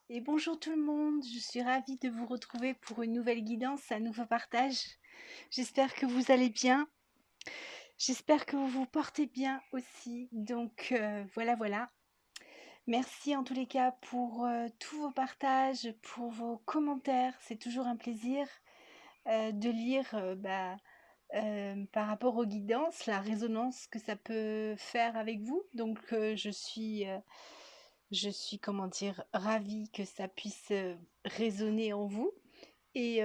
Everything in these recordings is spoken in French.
Et bonjour tout le monde, je suis ravie de vous retrouver pour une nouvelle guidance, un nouveau partage. J'espère que vous allez bien, j'espère que vous vous portez bien aussi. Donc voilà. Merci en tous les cas pour tous vos partages, pour vos commentaires. C'est toujours un plaisir de lire par rapport aux guidances, la résonance que ça peut faire avec vous. Donc je suis, comment dire, ravie que ça puisse résonner en vous. Et,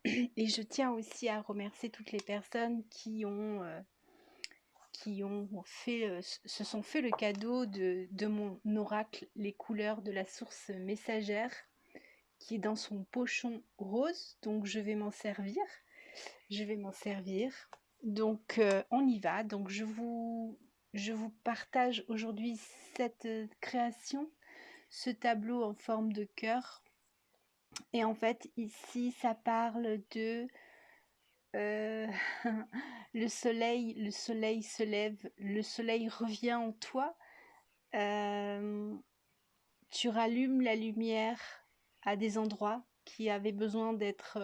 et je tiens aussi à remercier toutes les personnes qui ont fait, se sont fait le cadeau de mon oracle, les couleurs de la source messagère, qui est dans son pochon rose. Donc je vais m'en servir. Je vais m'en servir. Donc on y va. Donc je vous partage aujourd'hui cette création, ce tableau en forme de cœur. Et en fait, ici, ça parle de euh, le soleil se lève, le soleil revient en toi. Euh, Tu rallumes la lumière à des endroits qui avaient besoin d'être,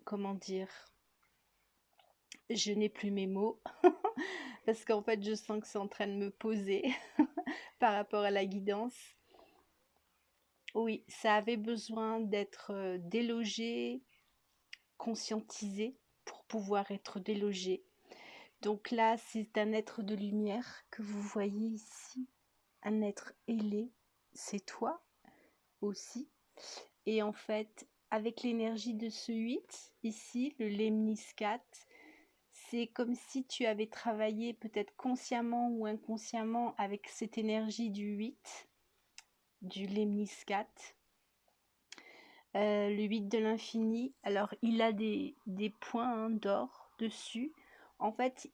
comment dire, je n'ai plus mes mots parce qu'en fait, je sens que c'est en train de me poser par rapport à la guidance. Oui, ça avait besoin d'être délogé, conscientisé pour pouvoir être délogé. Donc là, c'est un être de lumière que vous voyez ici, un être ailé, c'est toi aussi. Et en fait, avec l'énergie de ce 8, ici, le lemniscate, c'est comme si tu avais travaillé peut-être consciemment ou inconsciemment avec cette énergie du 8, du lemniscate. Le 8 de l'infini, alors il a des points d'or dessus. En fait,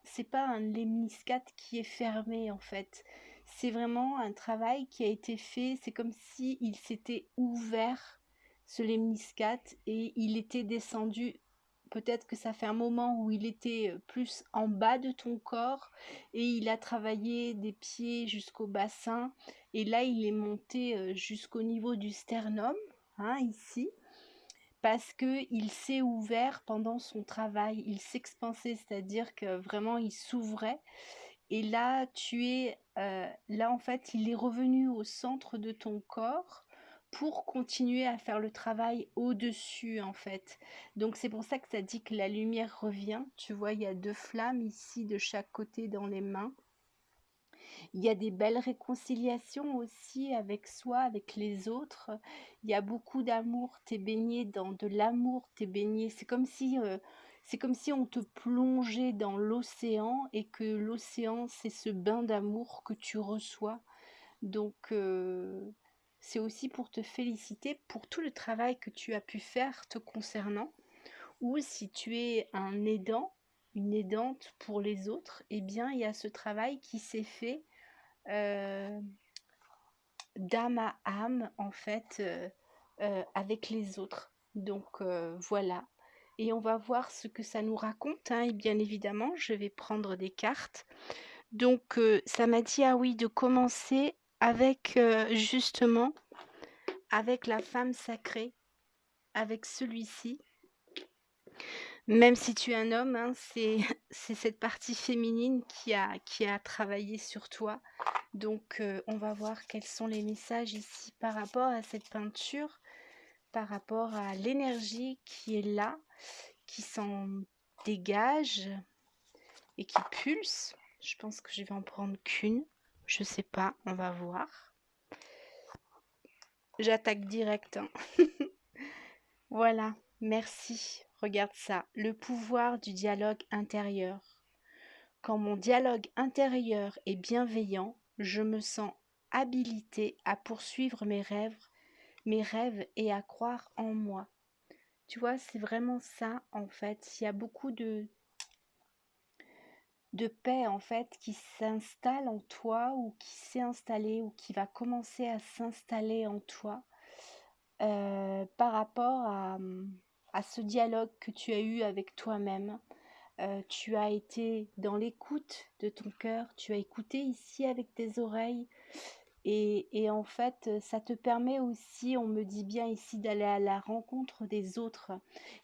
c'est pas un lemniscate qui est fermé en fait. C'est vraiment un travail qui a été fait. C'est comme si il s'était ouvert, ce lemniscate, et il était descendu. Peut-être que ça fait un moment où il était plus en bas de ton corps et il a travaillé des pieds jusqu'au bassin. Et là, il est monté jusqu'au niveau du sternum, ici, parce que il s'est ouvert pendant son travail, il s'expansait, c'est-à-dire que vraiment il s'ouvrait. Et là, là en fait, il est revenu au centre de ton corps pour continuer à faire le travail au-dessus en fait. Donc c'est pour ça que ça dit que la lumière revient. Tu vois, il y a deux flammes ici de chaque côté dans les mains. Il y a des belles réconciliations aussi avec soi, avec les autres. Il y a beaucoup d'amour, tu es baigné dans de l'amour, tu es baigné. C'est comme si on te plongeait dans l'océan et que l'océan, c'est ce bain d'amour que tu reçois. Donc, c'est aussi pour te féliciter pour tout le travail que tu as pu faire te concernant. Ou si tu es un aidant, une aidante pour les autres, eh bien, il y a ce travail qui s'est fait euh, d'âme à âme en fait avec les autres. Donc voilà. Et on va voir ce que ça nous raconte. Et bien évidemment, je vais prendre des cartes. Donc ça m'a dit, ah oui, de commencer avec justement avec la femme sacrée, avec celui-ci. Même si tu es un homme, c'est cette partie féminine qui a travaillé sur toi. Donc, on va voir quels sont les messages ici par rapport à cette peinture, par rapport à l'énergie qui est là, qui s'en dégage et qui pulse. Je pense que je vais en prendre qu'une. Je sais pas, on va voir. J'attaque direct. Voilà, merci. Regarde ça, le pouvoir du dialogue intérieur. Quand mon dialogue intérieur est bienveillant, je me sens habilité à poursuivre mes rêves et à croire en moi. Tu vois, c'est vraiment ça en fait. Il y a beaucoup de paix en fait qui s'installe en toi ou qui s'est installée ou qui va commencer à s'installer en toi par rapport à ce dialogue que tu as eu avec toi-même, Tu as été dans l'écoute de ton cœur, tu as écouté ici avec tes oreilles et en fait, ça te permet aussi, on me dit bien ici, d'aller à la rencontre des autres.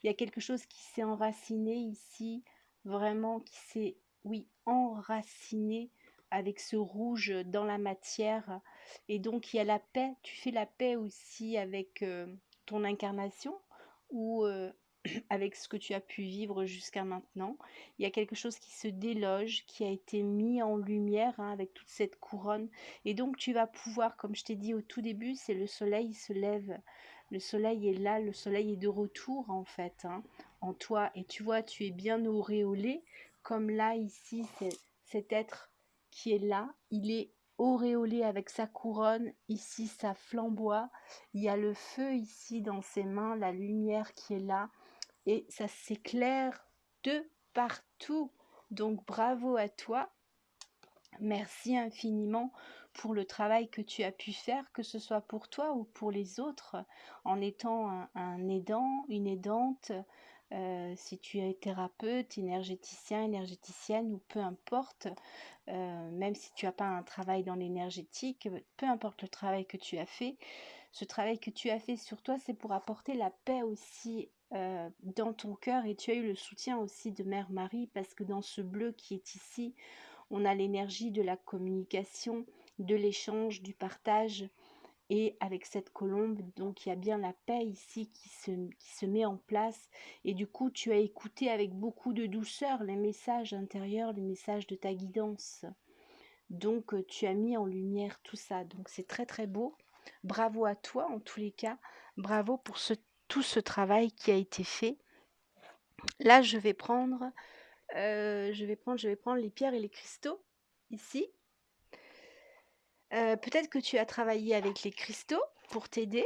Il y a quelque chose qui s'est enraciné ici, vraiment qui s'est, oui, enraciné avec ce rouge dans la matière. Et donc, il y a la paix, tu fais la paix aussi avec ton incarnation ou avec ce que tu as pu vivre jusqu'à maintenant. Il y a quelque chose qui se déloge, qui a été mis en lumière avec toute cette couronne. Et donc tu vas pouvoir, comme je t'ai dit au tout début, c'est le soleil se lève. Le soleil est là, le soleil est de retour en fait, en toi. Et tu vois, tu es bien auréolé, comme là, ici, cet être qui est là, il est auréolé avec sa couronne, ici ça flamboie, il y a le feu ici dans ses mains, la lumière qui est là, et ça s'éclaire de partout. Donc bravo à toi, merci infiniment pour le travail que tu as pu faire, que ce soit pour toi ou pour les autres, en étant un aidant, une aidante, si tu es thérapeute, énergéticien, énergéticienne ou peu importe, même si tu n'as pas un travail dans l'énergétique, peu importe le travail que tu as fait, ce travail que tu as fait sur toi, c'est pour apporter la paix aussi dans ton cœur, et tu as eu le soutien aussi de Mère Marie, parce que dans ce bleu qui est ici, on a l'énergie de la communication, de l'échange, du partage, et avec cette colombe, donc il y a bien la paix ici qui se met en place, et du coup tu as écouté avec beaucoup de douceur les messages intérieurs, les messages de ta guidance. Donc tu as mis en lumière tout ça, donc c'est très très beau. Bravo à toi en tous les cas, bravo pour tout ce travail qui a été fait. Là je vais prendre les pierres et les cristaux ici. Peut-être que tu as travaillé avec les cristaux pour t'aider.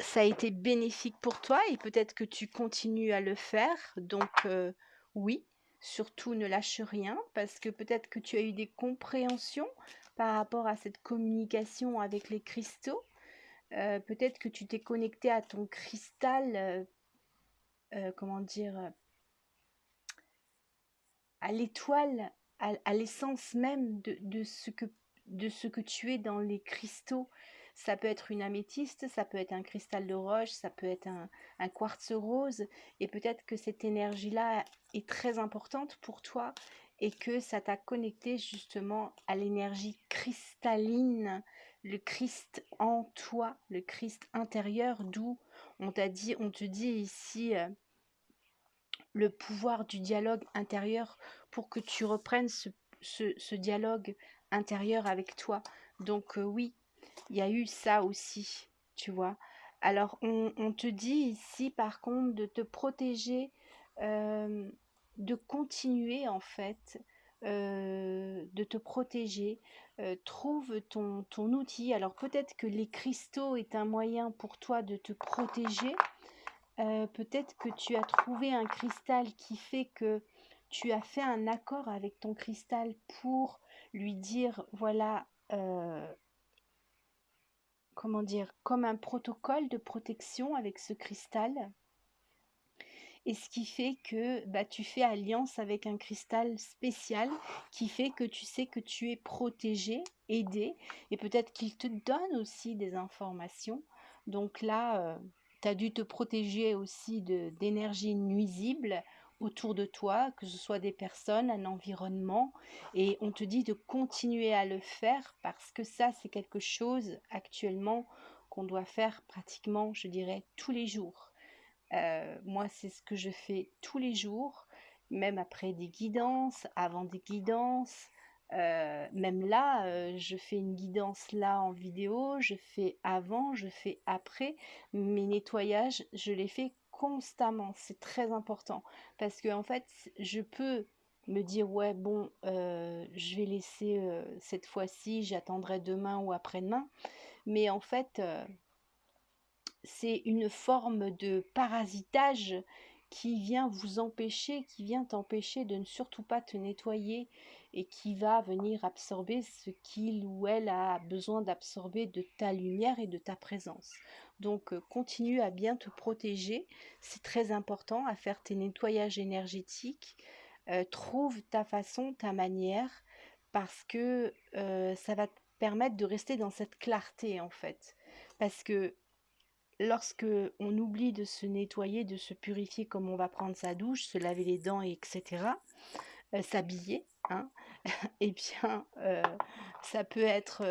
Ça a été bénéfique pour toi et peut-être que tu continues à le faire. Donc oui, surtout ne lâche rien, parce que peut-être que tu as eu des compréhensions par rapport à cette communication avec les cristaux. Peut-être que tu t'es connecté à ton cristal, comment dire, à l'étoile, à l'essence même de ce que tu es dans les cristaux. Ça peut être une améthyste, ça peut être un cristal de roche, ça peut être un quartz rose, et peut-être que cette énergie-là est très importante pour toi et que ça t'a connecté justement à l'énergie cristalline, le Christ en toi, le Christ intérieur, d'où on te dit ici le pouvoir du dialogue intérieur pour que tu reprennes ce dialogue intérieur avec toi. Donc oui, il y a eu ça aussi, tu vois. Alors on te dit ici par contre de te protéger, euh, de continuer en fait, de te protéger. Trouve ton outil. Alors peut-être que les cristaux est un moyen pour toi de te protéger. Peut-être que tu as trouvé un cristal qui fait que tu as fait un accord avec ton cristal pour lui dire, voilà, comment dire, comme un protocole de protection avec ce cristal. Et ce qui fait que bah, tu fais alliance avec un cristal spécial qui fait que tu sais que tu es protégé, aidé, et peut-être qu'il te donne aussi des informations. Donc là, tu as dû te protéger aussi d'énergie nuisible autour de toi, que ce soit des personnes, un environnement, et on te dit de continuer à le faire parce que ça, c'est quelque chose actuellement qu'on doit faire pratiquement, je dirais, tous les jours. Moi, c'est ce que je fais tous les jours, même après des guidances, avant des guidances. Même là, je fais une guidance là en vidéo, je fais avant, je fais après. Mes nettoyages, je les fais constamment. C'est très important parce que en fait, je peux me dire ouais bon, je vais laisser cette fois-ci, j'attendrai demain ou après-demain. Mais en fait, c'est une forme de parasitage qui vient vous empêcher, qui vient t'empêcher de ne surtout pas te nettoyer et qui va venir absorber ce qu'il ou elle a besoin d'absorber de ta lumière et de ta présence. Donc continue à bien te protéger, c'est très important, à faire tes nettoyages énergétiques. Trouve ta façon, ta manière, parce que ça va te permettre de rester dans cette clarté en fait. Parce que lorsque on oublie de se nettoyer, de se purifier comme on va prendre sa douche, se laver les dents, etc., s'habiller, hein, eh bien, ça peut être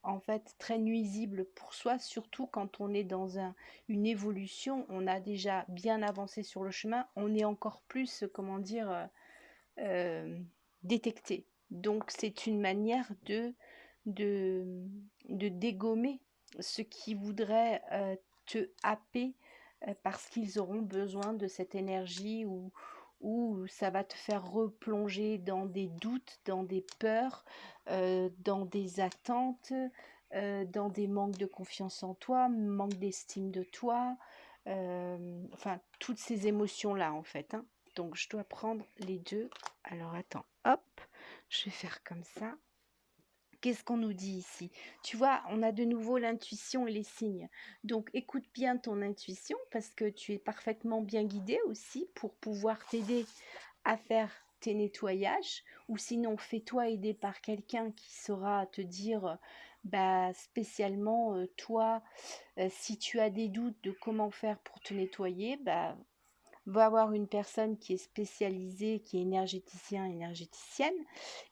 en fait très nuisible pour soi, surtout quand on est dans une évolution, on a déjà bien avancé sur le chemin, on est encore plus, comment dire, euh, détecté. Donc c'est une manière de, de dégommer ce qui voudrait te happer parce qu'ils auront besoin de cette énergie ou ça va te faire replonger dans des doutes, dans des peurs, dans des attentes, dans des manques de confiance en toi, manque d'estime de toi, enfin toutes ces émotions-là en fait, hein. Donc je dois prendre les deux. Alors attends, hop, je vais faire comme ça. Qu'est-ce qu'on nous dit ici? Tu vois, on a de nouveau l'intuition et les signes. Donc écoute bien ton intuition parce que tu es parfaitement bien guidé aussi pour pouvoir t'aider à faire tes nettoyages, ou sinon fais-toi aider par quelqu'un qui saura te dire bah, spécialement toi, si tu as des doutes de comment faire pour te nettoyer, bah, va avoir une personne qui est spécialisée, qui est énergéticien, énergéticienne,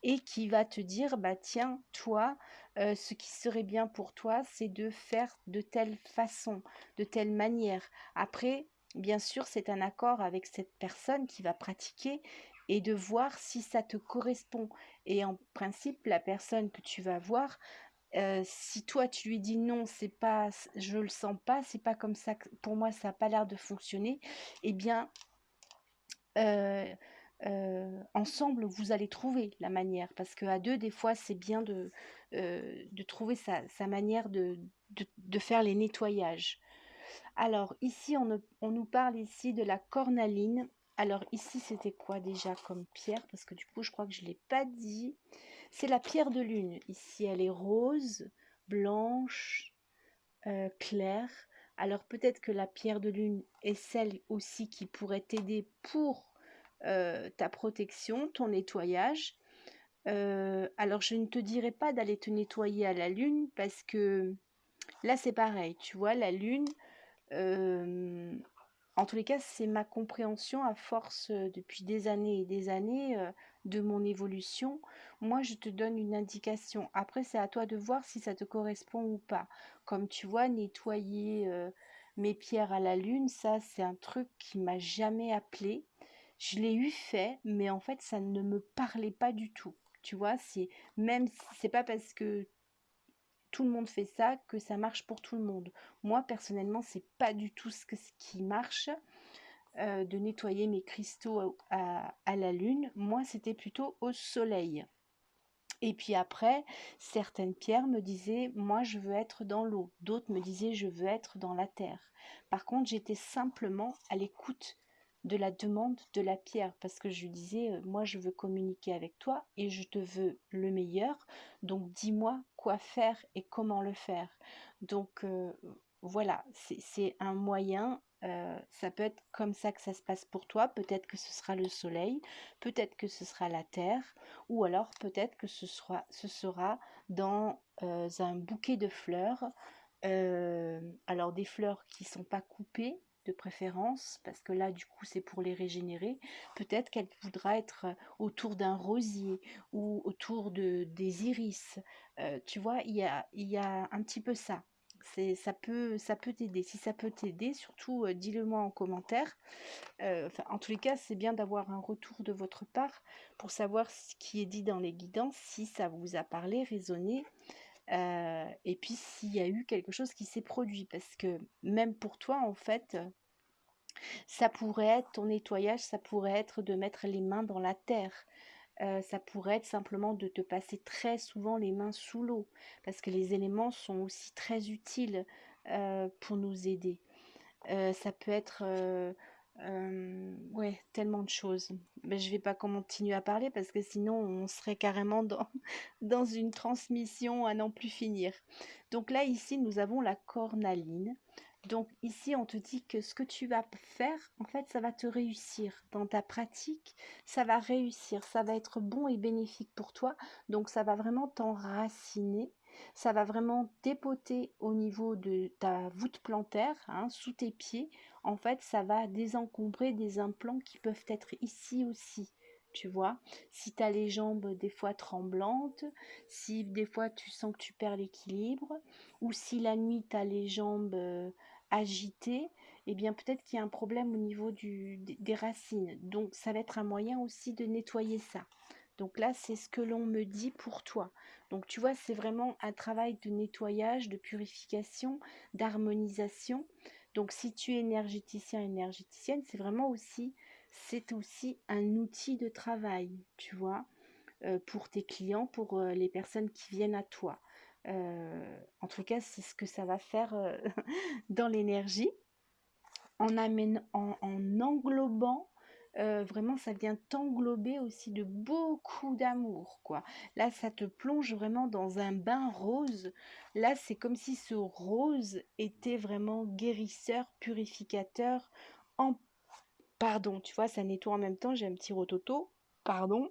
et qui va te dire, bah tiens, toi, ce qui serait bien pour toi, c'est de faire de telle façon, de telle manière. Après, bien sûr, c'est un accord avec cette personne qui va pratiquer et de voir si ça te correspond. Et en principe, la personne que tu vas voir, si toi tu lui dis non, c'est pas, je le sens pas, c'est pas comme ça, pour moi ça n'a pas l'air de fonctionner, eh bien euh, ensemble vous allez trouver la manière, parce qu'à deux des fois c'est bien de trouver sa manière de faire les nettoyages. Alors ici on nous parle ici de la cornaline. Alors ici c'était quoi déjà comme pierre, parce que du coup je crois que je ne l'ai pas dit. C'est la pierre de lune. Ici, elle est rose, blanche, claire. Alors peut-être que la pierre de lune est celle aussi qui pourrait t'aider pour ta protection, ton nettoyage. Alors je ne te dirais pas d'aller te nettoyer à la lune parce que là c'est pareil, tu vois, la lune, euh, en tous les cas, c'est ma compréhension à force depuis des années et des années de mon évolution. Moi, je te donne une indication. Après, c'est à toi de voir si ça te correspond ou pas. Comme tu vois, nettoyer mes pierres à la lune, ça, c'est un truc qui m'a jamais appelé. Je l'ai eu fait, mais en fait, ça ne me parlait pas du tout. Tu vois, c'est même si c'est pas parce que tout le monde fait ça que ça marche pour tout le monde. Moi, personnellement, c'est pas du tout ce qui marche de nettoyer mes cristaux à la lune. Moi, c'était plutôt au soleil. Et puis après, certaines pierres me disaient, moi, je veux être dans l'eau. D'autres me disaient, je veux être dans la terre. Par contre, j'étais simplement à l'écoute de la demande de la pierre parce que je lui disais, moi, je veux communiquer avec toi et je te veux le meilleur. Donc, dis-moi quoi faire et comment le faire. Donc, voilà, c'est un moyen. Ça peut être comme ça que ça se passe pour toi. Peut-être que ce sera le soleil, peut-être que ce sera la terre, ou alors peut-être que ce sera dans un bouquet de fleurs. Alors des fleurs qui ne sont pas coupées de préférence, parce que là du coup c'est pour les régénérer. Peut-être qu'elle voudra être autour d'un rosier ou autour des iris. Tu vois, il y a un petit peu ça. Ça peut t'aider. Si ça peut t'aider, surtout dis-le moi en commentaire. En tous les cas, c'est bien d'avoir un retour de votre part pour savoir ce qui est dit dans les guidances, si ça vous a parlé, résonné, et puis s'il y a eu quelque chose qui s'est produit. Parce que même pour toi, en fait, ça pourrait être ton nettoyage, ça pourrait être de mettre les mains dans la terre. Ça pourrait être simplement de te passer très souvent les mains sous l'eau, parce que les éléments sont aussi très utiles pour nous aider. Ça peut être Ouais, tellement de choses. Mais je vais pas continuer à parler parce que sinon on serait carrément dans, dans une transmission à n'en plus finir. Donc là, ici, nous avons la cornaline. Donc ici, on te dit que ce que tu vas faire, en fait, ça va te réussir. Dans ta pratique, ça va réussir, ça va être bon et bénéfique pour toi. Donc ça va vraiment t'enraciner. Ça va vraiment dépoter au niveau de ta voûte plantaire, hein, sous tes pieds. En fait, ça va désencombrer des implants qui peuvent être ici aussi. Tu vois, si tu as les jambes des fois tremblantes, si des fois tu sens que tu perds l'équilibre, ou si la nuit tu as les jambes agitées, eh bien peut-être qu'il y a un problème au niveau des racines. Donc ça va être un moyen aussi de nettoyer ça. Donc là, c'est ce que l'on me dit pour toi. Donc tu vois, c'est vraiment un travail de nettoyage, de purification, d'harmonisation. Donc si tu es énergéticien, énergéticienne, c'est aussi un outil de travail, tu vois, pour tes clients, pour les personnes qui viennent à toi. En tout cas, c'est ce que ça va faire dans l'énergie en englobant, vraiment ça vient t'englober aussi de beaucoup d'amour, quoi. Là, ça te plonge vraiment dans un bain rose. Là, c'est comme si ce rose était vraiment guérisseur, purificateur, en pardon, tu vois, ça nettoie en même temps, j'ai un petit rototo, pardon.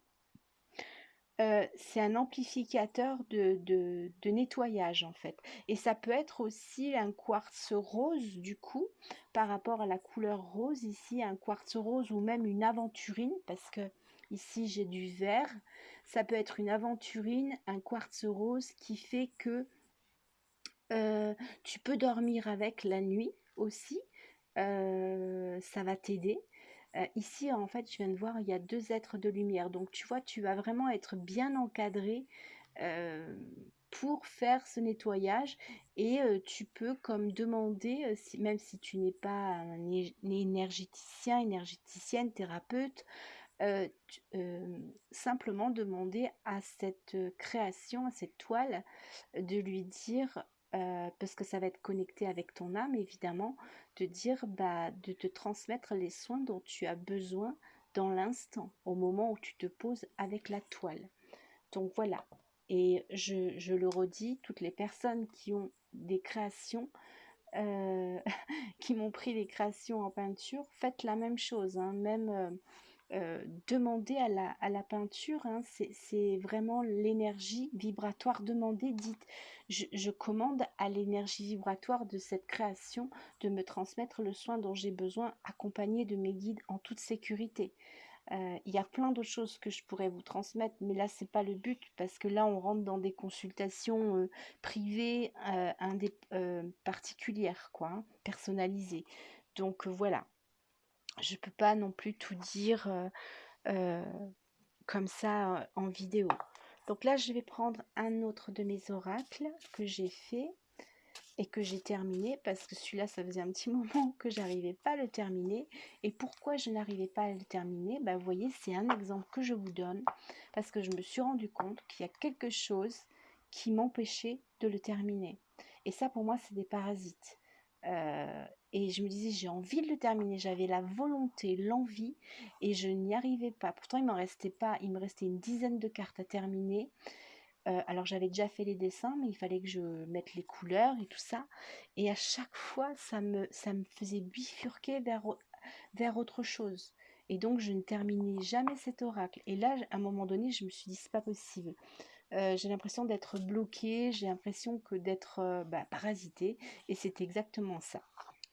C'est un amplificateur de nettoyage en fait. Et ça peut être aussi un quartz rose du coup, par rapport à la couleur rose ici, un quartz rose ou même une aventurine, parce que ici j'ai du vert. Ça peut être une aventurine, un quartz rose qui fait que euh, tu peux dormir avec la nuit aussi. Ça va t'aider. Ici, en fait, je viens de voir, il y a deux êtres de lumière. Donc, tu vois, tu vas vraiment être bien encadré euh, pour faire ce nettoyage. Et tu peux comme demander, même si tu n'es pas un énergéticien, énergéticienne, thérapeute, simplement demander à cette création, à cette toile, de lui dire, parce que ça va être connecté avec ton âme évidemment, de dire, bah, de te transmettre les soins dont tu as besoin dans l'instant, au moment où tu te poses avec la toile. Donc voilà. Et je le redis, toutes les personnes qui ont des créations, euh, qui m'ont pris les créations en peinture, faites la même chose, hein, même demandez à la peinture, hein, c'est vraiment l'énergie vibratoire. Demandez, dites, je commande à l'énergie vibratoire de cette création de me transmettre le soin dont j'ai besoin, accompagné de mes guides en toute sécurité. Il y a plein d'autres choses que je pourrais vous transmettre, mais là, c'est pas le but, parce que là, on rentre dans des consultations privées, particulières, quoi, hein, personnalisées. Donc voilà, je peux pas non plus tout dire euh, comme ça en vidéo. Donc là, je vais prendre un autre de mes oracles que j'ai fait et que j'ai terminé parce que celui-là, ça faisait un petit moment que j'arrivais pas à le terminer. Et pourquoi je n'arrivais pas à le terminer? Bah, vous voyez, c'est un exemple que je vous donne parce que je me suis rendu compte qu'il y a quelque chose qui m'empêchait de le terminer. Et ça, pour moi, c'est des parasites. Et je me disais, j'ai envie de le terminer, j'avais la volonté, l'envie, et je n'y arrivais pas. Pourtant, il m'en restait pas, il me restait une dizaine de cartes à terminer. Alors j'avais déjà fait les dessins, mais il fallait que je mette les couleurs et tout ça. Et à chaque fois, ça me faisait bifurquer vers autre chose. Et donc, je ne terminais jamais cet oracle. Et là, à un moment donné, je me suis dit, c'est pas possible. J'ai l'impression d'être bloquée, j'ai l'impression que d'être parasitée. Et c'est exactement ça.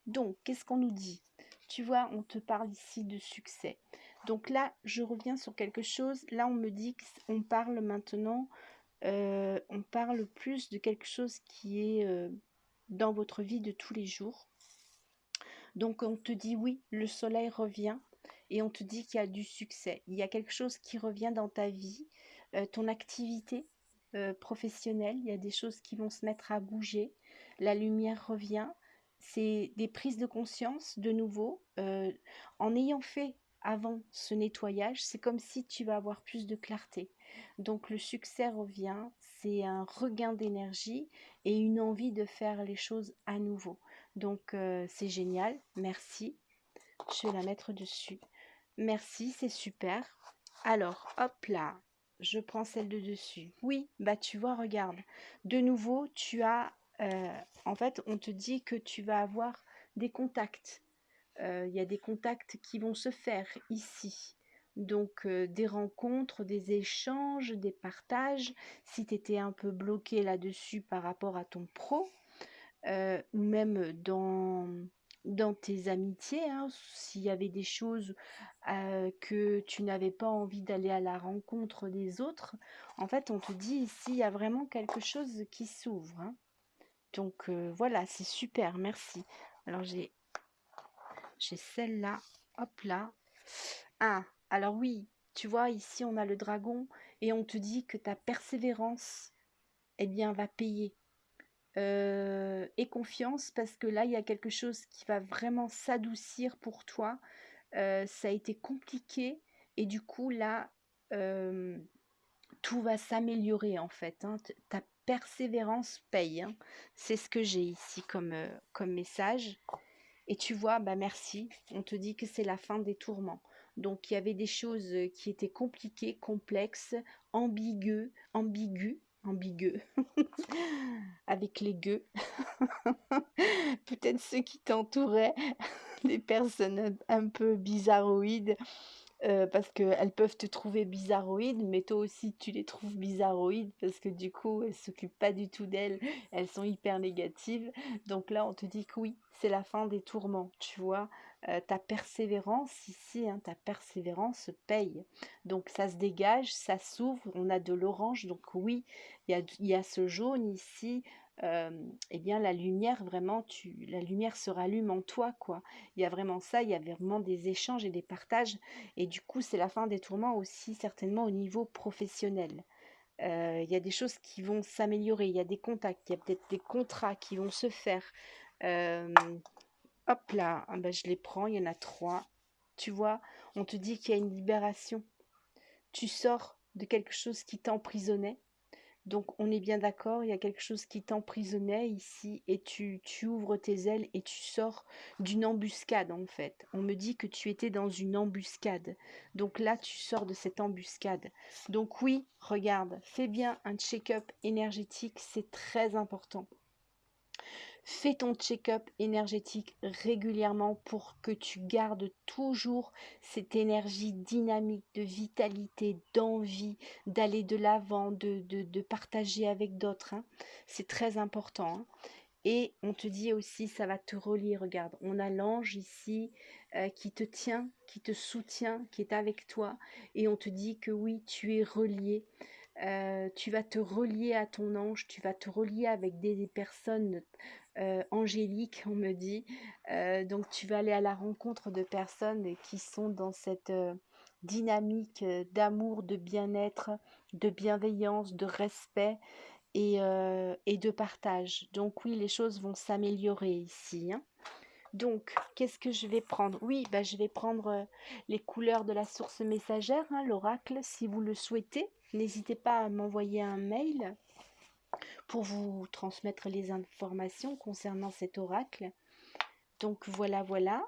Donc, qu'est-ce qu'on nous dit? Tu vois, on te parle ici de succès. Donc là, je reviens sur quelque chose. Là, on me dit qu'on parle maintenant, on parle plus de quelque chose qui est dans votre vie de tous les jours. Donc, on te dit oui, le soleil revient et on te dit qu'il y a du succès. Il y a quelque chose qui revient dans ta vie, ton activité professionnelle. Il y a des choses qui vont se mettre à bouger. La lumière revient. C'est des prises de conscience de nouveau. En ayant fait avant ce nettoyage, c'est comme si tu vas avoir plus de clarté. Donc le succès revient, c'est un regain d'énergie et une envie de faire les choses à nouveau. Donc c'est génial, merci. Je vais la mettre dessus. Merci, c'est super. Alors, hop là, je prends celle de dessus. Oui, bah tu vois, regarde. De nouveau, tu as... en fait, on te dit que tu vas avoir des contacts. Il y a des contacts qui vont se faire ici. Donc, des rencontres, des échanges, des partages. Si tu étais un peu bloqué là-dessus par rapport à ton pro, ou même dans tes amitiés, hein, s'il y avait des choses que tu n'avais pas envie d'aller à la rencontre des autres, en fait, on te dit ici, il y a vraiment quelque chose qui s'ouvre. Hein. Donc voilà, c'est super, merci. Alors j'ai celle-là, hop là. Ah, alors oui, tu vois, ici on a le dragon et on te dit que ta persévérance, eh bien, va payer. Et confiance parce que là, il y a quelque chose qui va vraiment s'adoucir pour toi. Ça a été compliqué et du coup, là, euh, tout va s'améliorer en fait. Hein. Ta persévérance paye. Hein. C'est ce que j'ai ici comme message. Et tu vois, bah merci, on te dit que c'est la fin des tourments. Donc il y avait des choses qui étaient compliquées, complexes, ambiguës, avec les gueux. Peut-être ceux qui t'entouraient, des personnes un peu bizarroïdes, parce qu'elles peuvent te trouver bizarroïde, mais toi aussi tu les trouves bizarroïdes parce que du coup elles s'occupent pas du tout d'elles, elles sont hyper négatives. Donc là on te dit que oui, c'est la fin des tourments, tu vois. Ta persévérance ici, hein, ta persévérance paye. Donc ça se dégage, ça s'ouvre, on a de l'orange, donc oui, il y a ce jaune ici. Eh bien la lumière vraiment, la lumière se rallume en toi, quoi. Il y a vraiment ça, il y a vraiment des échanges et des partages et du coup, c'est la fin des tourments aussi certainement au niveau professionnel. Il y a des choses qui vont s'améliorer, il y a des contacts, il y a peut-être des contrats qui vont se faire. Euh, hop là, ah ben, je les prends, il y en a 3. Tu vois, on te dit qu'il y a une libération. Tu sors de quelque chose qui t'emprisonnait. Donc on est bien d'accord, il y a quelque chose qui t'emprisonnait ici et tu ouvres tes ailes et tu sors d'une embuscade en fait. On me dit que tu étais dans une embuscade. Donc là, tu sors de cette embuscade. Donc oui, regarde, fais bien un check-up énergétique, c'est très important. Fais ton check-up énergétique régulièrement pour que tu gardes toujours cette énergie dynamique de vitalité, d'envie, d'aller de l'avant, de partager avec d'autres. Hein. C'est très important. Hein. Et on te dit aussi, ça va te relier. Regarde, on a l'ange ici qui te tient, qui te soutient, qui est avec toi. Et on te dit que oui, tu es relié. Tu vas te relier à ton ange, tu vas te relier avec des personnes angéliques, on me dit. Donc tu vas aller à la rencontre de personnes qui sont dans cette dynamique d'amour, de bien-être, de bienveillance, de respect et de partage. Donc oui, les choses vont s'améliorer ici. Hein. Donc, qu'est-ce que je vais prendre? Oui, bah, je vais prendre les couleurs de la source messagère, hein, l'oracle, si vous le souhaitez. N'hésitez pas à m'envoyer un mail pour vous transmettre les informations concernant cet oracle. Donc voilà, voilà.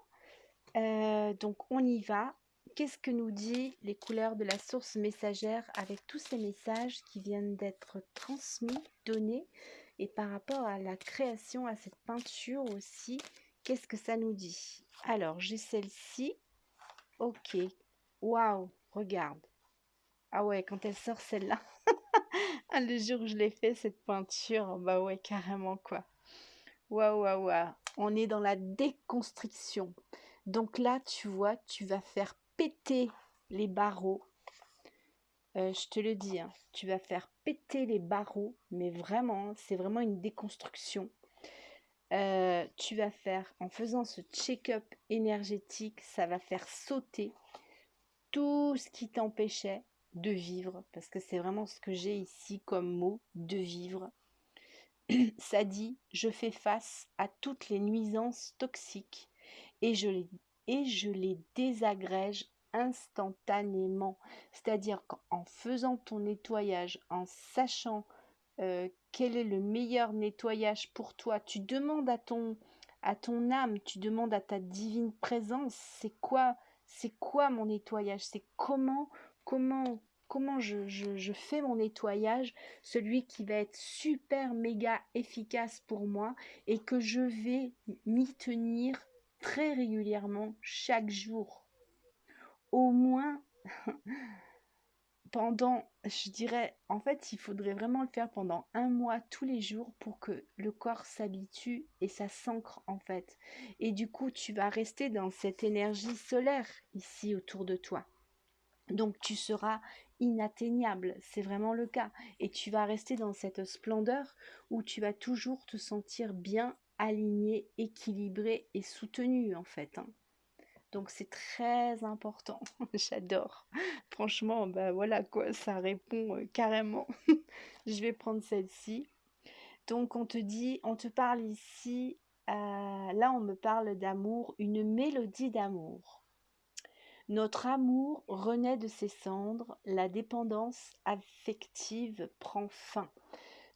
Donc on y va. Qu'est-ce que nous dit les couleurs de la source messagère avec tous ces messages qui viennent d'être transmis, donnés, et par rapport à la création, à cette peinture aussi, qu'est-ce que ça nous dit? Alors j'ai celle-ci. Ok. Waouh, regarde. Ah ouais, quand elle sort celle-là. Ah, le jour où je l'ai fait, cette peinture, bah ouais, carrément quoi. Waouh, waouh, waouh. On est dans la déconstruction. Donc là, tu vois, tu vas faire péter les barreaux. Je te le dis, hein, tu vas faire péter les barreaux, mais vraiment, hein, c'est vraiment une déconstruction. Tu vas faire, en faisant ce check-up énergétique, ça va faire sauter tout ce qui t'empêchait de vivre, parce que c'est vraiment ce que j'ai ici comme mot, de vivre. Ça dit, je fais face à toutes les nuisances toxiques et je les désagrège instantanément. C'est-à-dire qu'en faisant ton nettoyage, en sachant quel est le meilleur nettoyage pour toi, tu demandes à ton âme, tu demandes à ta divine présence, c'est quoi mon nettoyage, c'est comment, comment je fais mon nettoyage, celui qui va être super méga efficace pour moi et que je vais m'y tenir très régulièrement chaque jour. Au moins pendant, je dirais, en fait, il faudrait vraiment le faire pendant 1 mois tous les jours pour que le corps s'habitue et ça s'ancre en fait. Et du coup, tu vas rester dans cette énergie solaire ici autour de toi. Donc tu seras inatteignable, c'est vraiment le cas. Et tu vas rester dans cette splendeur où tu vas toujours te sentir bien aligné, équilibré et soutenu en fait, hein. Donc c'est très important, j'adore. Franchement, bah voilà quoi, ça répond carrément. Je vais prendre celle-ci. Donc on te dit, on te parle ici, là on me parle d'amour, une mélodie d'amour. Notre amour renaît de ses cendres, la dépendance affective prend fin.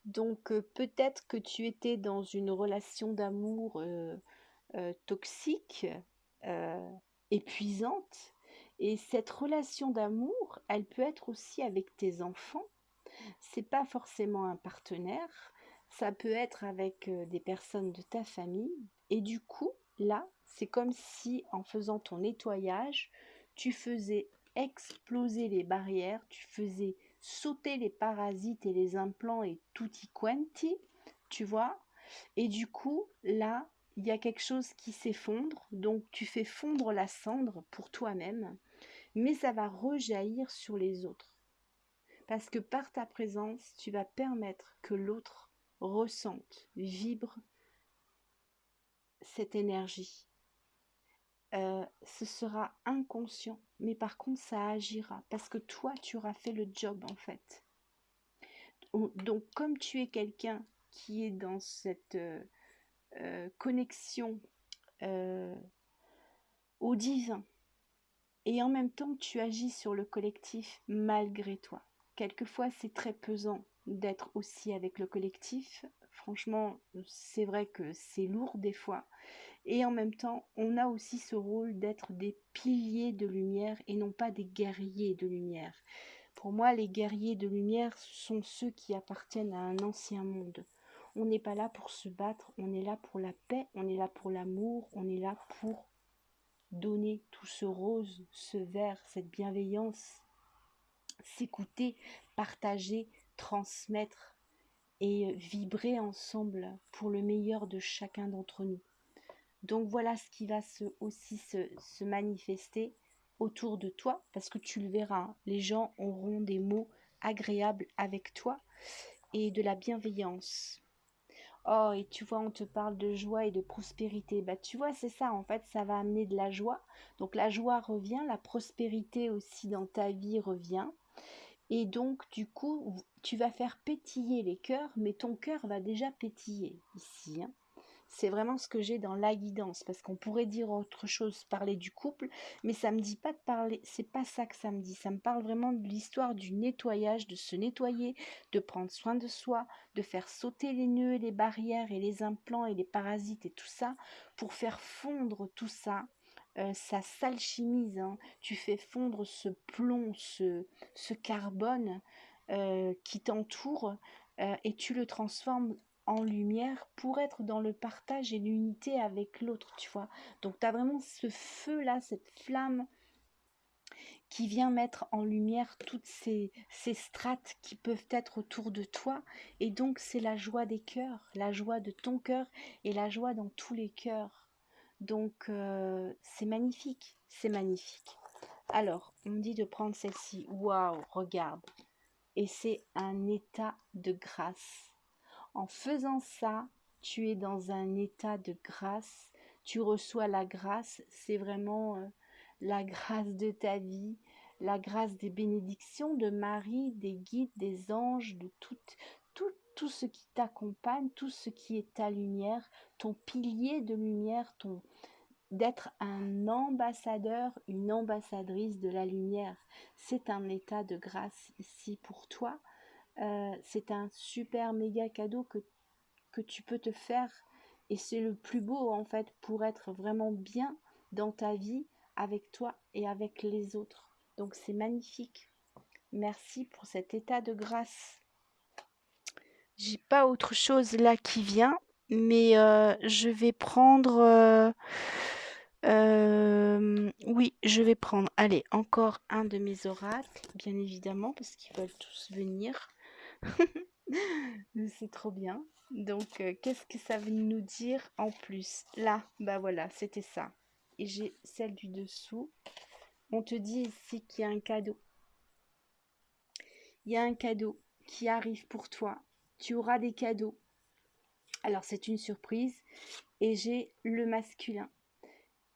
Donc peut-être que tu étais dans une relation d'amour toxique, euh, épuisante. Et cette relation d'amour, elle peut être aussi avec tes enfants. C'est pas forcément un partenaire. Ça peut être avec des personnes de ta famille. Et du coup, là, c'est comme si en faisant ton nettoyage, tu faisais exploser les barrières, tu faisais sauter les parasites et les implants et tutti quanti, tu vois. Et du coup, là, il y a quelque chose qui s'effondre, donc tu fais fondre la cendre pour toi-même, mais ça va rejaillir sur les autres. Parce que par ta présence, tu vas permettre que l'autre ressente, vibre cette énergie. Ce sera inconscient, mais par contre, ça agira, parce que toi, tu auras fait le job en fait. Donc, comme tu es quelqu'un qui est dans cette connexion euh, au divin, et en même temps tu agis sur le collectif malgré toi. Quelquefois c'est très pesant d'être aussi avec le collectif, franchement c'est vrai que c'est lourd des fois, et en même temps on a aussi ce rôle d'être des piliers de lumière et non pas des guerriers de lumière. Pour moi les guerriers de lumière sont ceux qui appartiennent à un ancien monde. On n'est pas là pour se battre, on est là pour la paix, on est là pour l'amour, on est là pour donner tout ce rose, ce vert, cette bienveillance, s'écouter, partager, transmettre et vibrer ensemble pour le meilleur de chacun d'entre nous. Donc voilà ce qui va aussi se manifester autour de toi, parce que tu le verras, hein, les gens auront des mots agréables avec toi et de la bienveillance. Oh, et tu vois, on te parle de joie et de prospérité. Bah, tu vois, c'est ça, en fait, ça va amener de la joie. Donc, la joie revient, la prospérité aussi dans ta vie revient. Et donc, du coup, tu vas faire pétiller les cœurs, mais ton cœur va déjà pétiller ici, hein. C'est vraiment ce que j'ai dans la guidance, parce qu'on pourrait dire autre chose, parler du couple, mais ça me dit pas de parler, c'est pas ça que ça me dit. Ça me parle vraiment de l'histoire du nettoyage, de se nettoyer, de prendre soin de soi, de faire sauter les nœuds, les barrières et les implants et les parasites et tout ça, pour faire fondre tout ça. Ça s'alchimise, hein. Tu fais fondre ce plomb, ce carbone qui t'entoure, et tu le transformes en lumière pour être dans le partage et l'unité avec l'autre, tu vois. Donc tu as vraiment ce feu-là, cette flamme qui vient mettre en lumière toutes ces strates qui peuvent être autour de toi. Et donc c'est la joie des cœurs, la joie de ton cœur et la joie dans tous les cœurs. Donc c'est magnifique, c'est magnifique. Alors, on me dit de prendre celle-ci. Waouh, regarde. Et c'est un état de grâce. En faisant ça, tu es dans un état de grâce, tu reçois la grâce, c'est vraiment la grâce de ta vie, la grâce des bénédictions de Marie, des guides, des anges, de tout ce qui t'accompagne, tout ce qui est ta lumière, ton pilier de lumière, d'être un ambassadeur, une ambassadrice de la lumière. C'est un état de grâce ici pour toi. C'est un super méga cadeau que tu peux te faire Et c'est le plus beau, en fait, pour être vraiment bien dans ta vie, avec toi et avec les autres. Donc, c'est magnifique. Merci pour cet état de grâce. J'ai pas autre chose là qui vient, mais je vais prendre. Oui, je vais prendre. Allez, encore un de mes oracles, bien évidemment, parce qu'ils veulent tous venir. C'est trop bien. Donc, qu'est-ce que ça veut nous dire en plus? Là, bah voilà, c'était ça. Et j'ai celle du dessous. On te dit ici qu'il y a un cadeau. Il y a un cadeau qui arrive pour toi. Tu auras des cadeaux. Alors, c'est une surprise. Et j'ai le masculin.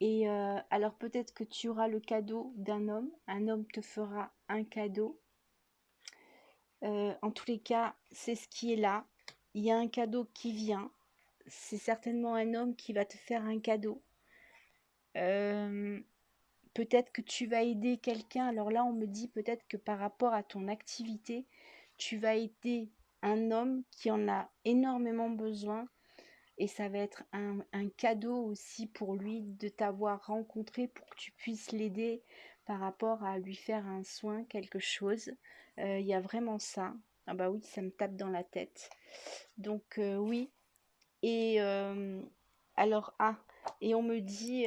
Et alors, peut-être que tu auras le cadeau d'un homme. Un homme te fera un cadeau. En tous les cas, c'est ce qui est là. Il y a un cadeau qui vient. C'est certainement un homme qui va te faire un cadeau. Peut-être que tu vas aider quelqu'un. Alors là, on me dit peut-être que par rapport à ton activité, tu vas aider un homme qui en a énormément besoin. Et ça va être un cadeau aussi pour lui de t'avoir rencontré pour que tu puisses l'aider par rapport à lui faire un soin, quelque chose. Il y a vraiment ça. Ah bah oui, ça me tape dans la tête. Donc oui. Et alors, et on me dit,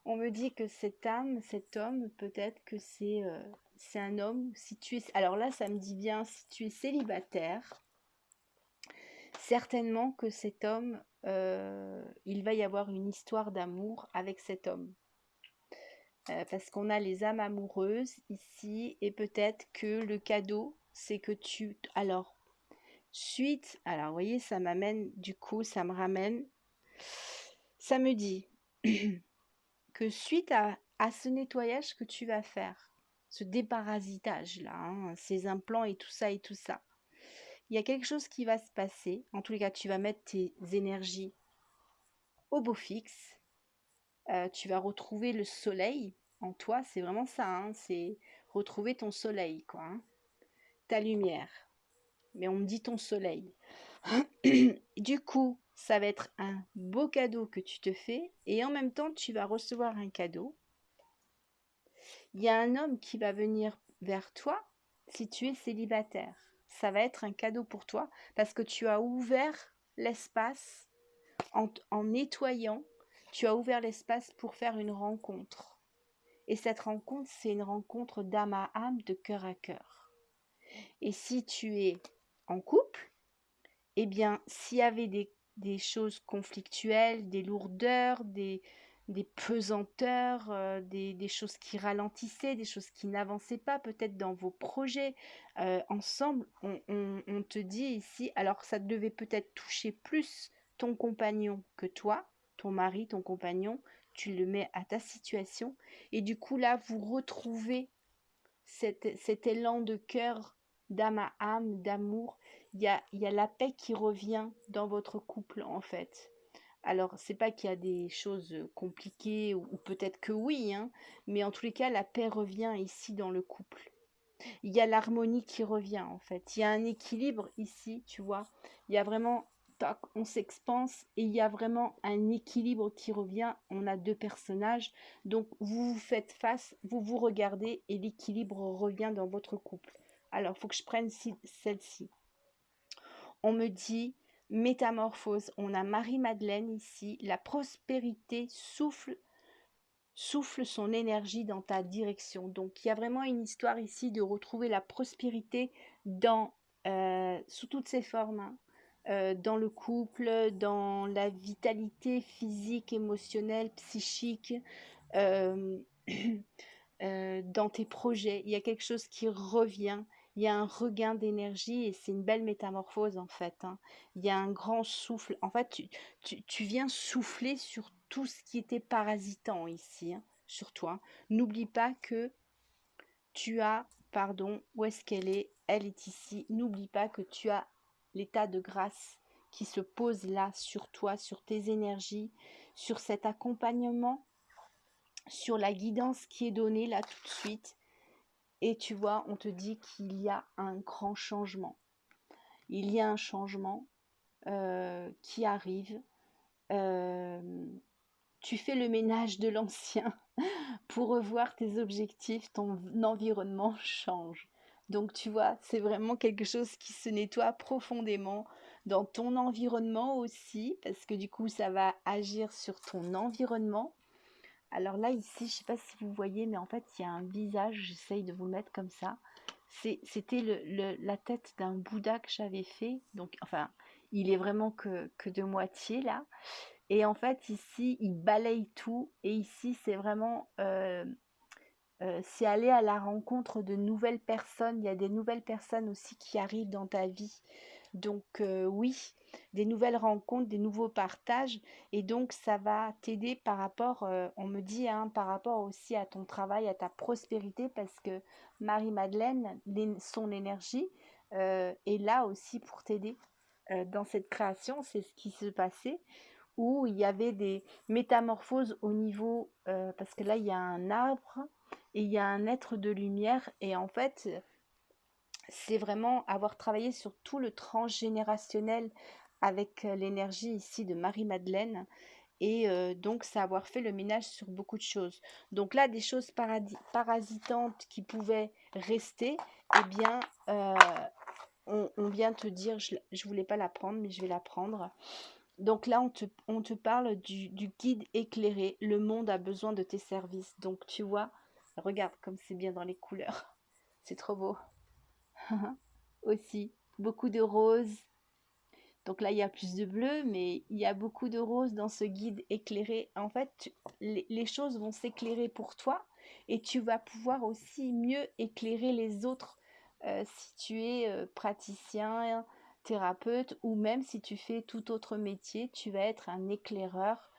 on me dit que cette âme, cet homme, peut-être que c'est un homme. Si tu es, alors là, ça me dit bien, si tu es célibataire, certainement que cet homme, il va y avoir une histoire d'amour avec cet homme. Parce qu'on a les âmes amoureuses ici, et peut-être que le cadeau, c'est que tu... Alors, alors vous voyez, ça m'amène, du coup, ça me ramène, ça me dit que suite à ce nettoyage que tu vas faire, ce déparasitage-là, hein, ces implants et tout ça, il y a quelque chose qui va se passer. En tous les cas, tu vas mettre tes énergies au beau fixe. Tu vas retrouver le soleil en toi. C'est vraiment ça, hein, c'est retrouver ton soleil, quoi, hein, ta lumière. Mais on me dit ton soleil. Du coup, ça va être un beau cadeau que tu te fais. Et en même temps, tu vas recevoir un cadeau. Il y a un homme qui va venir vers toi si tu es célibataire. Ça va être un cadeau pour toi parce que tu as ouvert l'espace en nettoyant. Tu as ouvert l'espace pour faire une rencontre. Et cette rencontre, c'est une rencontre d'âme à âme, de cœur à cœur. Et si tu es en couple, eh bien, s'il y avait des choses conflictuelles, des lourdeurs, des pesanteurs, des choses qui ralentissaient, des choses qui n'avançaient pas peut-être dans vos projets, ensemble, on te dit ici, alors ça devait peut-être toucher plus ton compagnon que toi, ton mari, ton compagnon, tu le mets à ta situation, et du coup là, vous retrouvez cet élan de cœur, d'âme à âme, d'amour. Il y a la paix qui revient dans votre couple, en fait. Alors, c'est pas qu'il y a des choses compliquées, ou peut-être que oui, hein, mais en tous les cas, la paix revient ici dans le couple. Il y a l'harmonie qui revient, en fait. Il y a un équilibre ici, tu vois. Il y a vraiment, tac, on s'expanse et il y a vraiment un équilibre qui revient. On a deux personnages, donc vous vous faites face, vous vous regardez et l'équilibre revient dans votre couple. Alors, il faut que je prenne celle-ci. On me dit métamorphose. On a Marie-Madeleine ici. La prospérité souffle son énergie dans ta direction. Donc, il y a vraiment une histoire ici de retrouver la prospérité sous toutes ses formes, hein. Dans le couple, dans la vitalité physique, émotionnelle, psychique, euh, dans tes projets. Il y a quelque chose qui revient. Il y a un regain d'énergie et c'est une belle métamorphose en fait, hein. Il y a un grand souffle. En fait, tu viens souffler sur tout ce qui était parasitant ici, hein, sur toi. N'oublie pas que tu as, pardon, où est-ce qu'elle est? Elle est ici. N'oublie pas que tu as l'état de grâce qui se pose là sur toi, sur tes énergies, sur cet accompagnement, sur la guidance qui est donnée là tout de suite. Et tu vois, on te dit qu'il y a un grand changement. Il y a un changement. qui arrive. Euh, Tu fais le ménage de l'ancien pour revoir tes objectifs, ton environnement change. Donc tu vois, c'est vraiment quelque chose qui se nettoie profondément dans ton environnement aussi, parce que du coup, ça va agir sur ton environnement. Alors là, ici, je sais pas si vous voyez, mais en fait, il y a un visage, j'essaye de vous le mettre comme ça. C'était la tête d'un Bouddha que j'avais fait. Donc, enfin, il est vraiment que de moitié là. Et en fait, ici, il balaye tout. Et ici, c'est vraiment, c'est aller à la rencontre de nouvelles personnes. Il y a des nouvelles personnes aussi qui arrivent dans ta vie. Donc, oui, des nouvelles rencontres, des nouveaux partages. Et donc, ça va t'aider par rapport, on me dit, hein, par rapport aussi à ton travail, à ta prospérité, parce que Marie-Madeleine, son énergie, est là aussi pour t'aider. Dans cette création, c'est ce qui se passait où il y avait des métamorphoses au niveau, parce que là, il y a un arbre et il y a un être de lumière. Et en fait, c'est vraiment avoir travaillé sur tout le transgénérationnel avec l'énergie ici de Marie-Madeleine. Et donc, ça avoir fait le ménage sur beaucoup de choses. Donc là, des choses parasitantes qui pouvaient rester, eh bien, on vient te dire, je ne voulais pas la prendre, mais je vais la prendre. Donc là, on te parle du guide éclairé. Le monde a besoin de tes services. Donc tu vois, regarde comme c'est bien dans les couleurs. C'est trop beau. Aussi, beaucoup de roses. Donc là, il y a plus de bleu, mais il y a beaucoup de roses dans ce guide éclairé. En fait, les choses vont s'éclairer pour toi et tu vas pouvoir aussi mieux éclairer les autres si tu es praticien, thérapeute ou même si tu fais tout autre métier, tu vas être un éclaireur.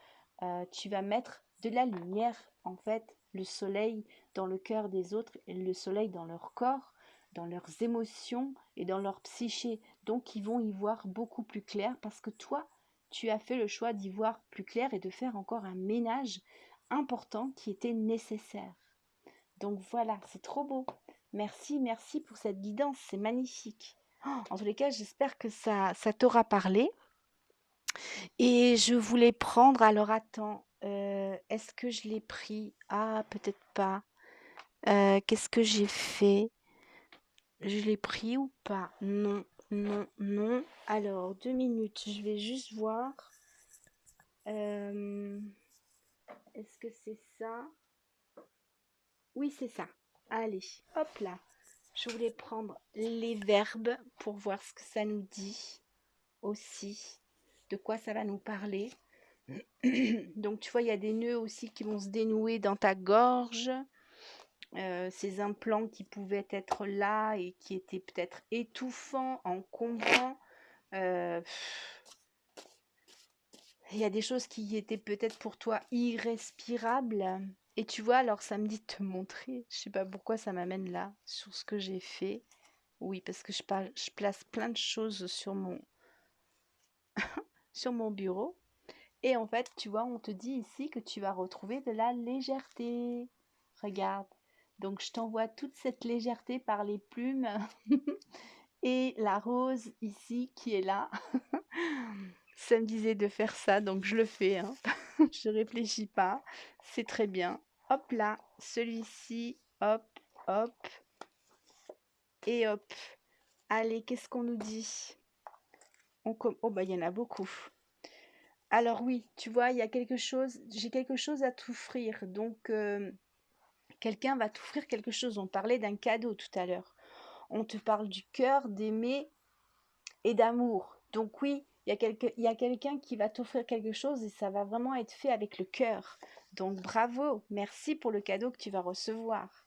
Tu vas mettre de la lumière, en fait, le soleil dans le cœur des autres et le soleil dans leur corps, dans leurs émotions et dans leur psyché. Donc ils vont y voir beaucoup plus clair parce que toi, tu as fait le choix d'y voir plus clair et de faire encore un ménage important qui était nécessaire. Donc voilà, c'est trop beau. Merci, merci pour cette guidance, c'est magnifique. Oh, en tous les cas, j'espère que ça t'aura parlé. Et je voulais prendre, alors attends, est-ce que je l'ai pris? Ah, peut-être pas. Qu'est-ce que j'ai fait? Je l'ai pris ou pas? Non, non, non. Alors, 2 minutes, je vais juste voir. Euh, Est-ce que c'est ça? Oui, c'est ça. Allez, hop là. Je voulais prendre les verbes pour voir ce que ça nous dit aussi, de quoi ça va nous parler. Donc, tu vois, il y a des nœuds aussi qui vont se dénouer dans ta gorge. Ces implants qui pouvaient être là et qui étaient peut-être étouffants, encombrants. Euh, Il y a des choses qui étaient peut-être pour toi irrespirables. Et tu vois, alors ça me dit de te montrer. Je sais pas pourquoi ça m'amène là, sur ce que j'ai fait. Oui, parce que je place plein de choses sur mon bureau. Et en fait, tu vois, on te dit ici que tu vas retrouver de la légèreté. Regarde. Donc, je t'envoie toute cette légèreté par les plumes et la rose ici qui est là. Ça me disait de faire ça, donc je le fais, hein. Je réfléchis pas. C'est très bien. Hop là, celui-ci, hop, hop, et hop. Allez, qu'est-ce qu'on nous dit? Oh, bah, il y en a beaucoup. Alors oui, tu vois, il y a quelque chose, j'ai quelque chose à t'offrir. Donc, quelqu'un va t'offrir quelque chose. On parlait d'un cadeau tout à l'heure. On te parle du cœur, d'aimer et d'amour. Donc oui, il y a quelqu'un qui va t'offrir quelque chose et ça va vraiment être fait avec le cœur. Donc bravo, merci pour le cadeau que tu vas recevoir.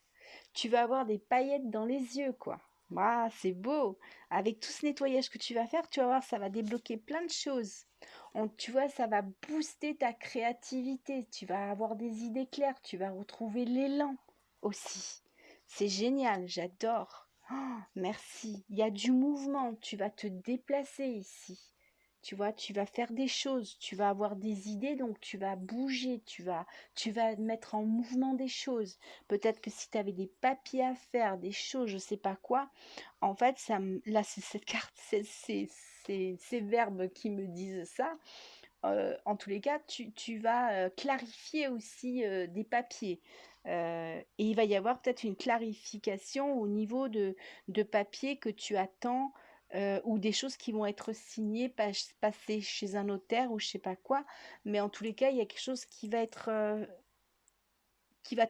Tu vas avoir des paillettes dans les yeux, quoi. Ah, c'est beau. Avec tout ce nettoyage que tu vas faire, tu vas voir, ça va débloquer plein de choses. Tu vois, ça va booster ta créativité. Tu vas avoir des idées claires. Tu vas retrouver l'élan aussi. C'est génial, j'adore. Oh, merci. Il y a du mouvement. Tu vas te déplacer ici. Tu vois, tu vas faire des choses, tu vas avoir des idées, donc tu vas bouger, tu vas mettre en mouvement des choses. Peut-être que si tu avais des papiers à faire, des choses, je sais pas quoi, en fait, là, c'est cette carte, ces verbes qui me disent ça. En tous les cas, tu vas clarifier aussi des papiers. Et il va y avoir peut-être une clarification au niveau de papiers que tu attends ou des choses qui vont être signées, passées chez un notaire ou je sais pas quoi. Mais en tous les cas, il y a quelque chose qui va te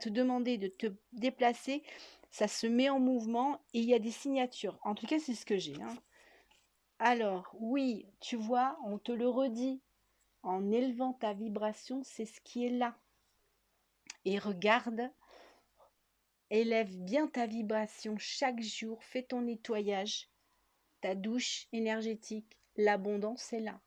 demander de te déplacer. Ça se met en mouvement et il y a des signatures. En tout cas, c'est ce que j'ai, hein. Alors, oui, tu vois, on te le redit. En élevant ta vibration, c'est ce qui est là. Et regarde, élève bien ta vibration chaque jour, fais ton nettoyage, ta douche énergétique. L'abondance est là.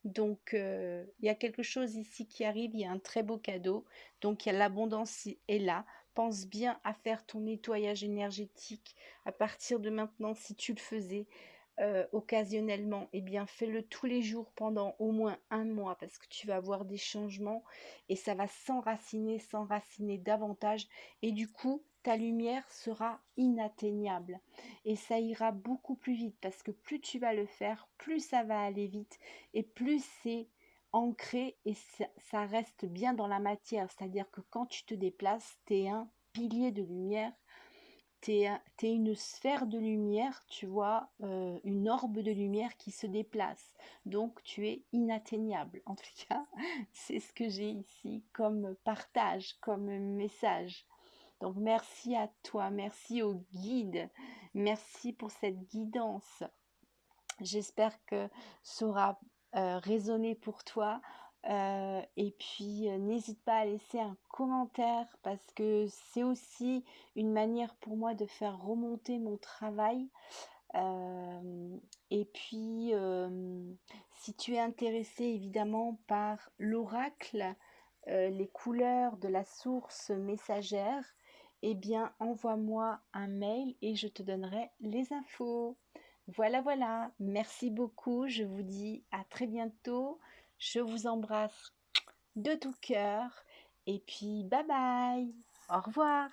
Donc, il y a quelque chose ici qui arrive, il y a un très beau cadeau. Donc, l'abondance est là. Pense bien à faire ton nettoyage énergétique à partir de maintenant, si tu le faisais occasionnellement, eh bien, fais-le tous les jours pendant au moins un mois parce que tu vas avoir des changements et ça va s'enraciner davantage et du coup, ta lumière sera inatteignable et ça ira beaucoup plus vite parce que plus tu vas le faire, plus ça va aller vite et plus c'est ancré et ça reste bien dans la matière. C'est-à-dire que quand tu te déplaces, tu es un pilier de lumière, t'es une sphère de lumière, tu vois, une orbe de lumière qui se déplace. Donc tu es inatteignable. En tout cas, c'est ce que j'ai ici comme partage, comme message. Donc merci à toi, merci au guide, merci pour cette guidance. J'espère que ça aura résonné pour toi. Et puis, n'hésite pas à laisser un commentaire parce que c'est aussi une manière pour moi de faire remonter mon travail. Et puis, si tu es intéressé évidemment par l'oracle, les couleurs de la source messagère, eh bien, envoie-moi un mail et je te donnerai les infos. Voilà, voilà. Merci beaucoup. Je vous dis à très bientôt. Je vous embrasse de tout cœur. Et puis, bye bye. Au revoir.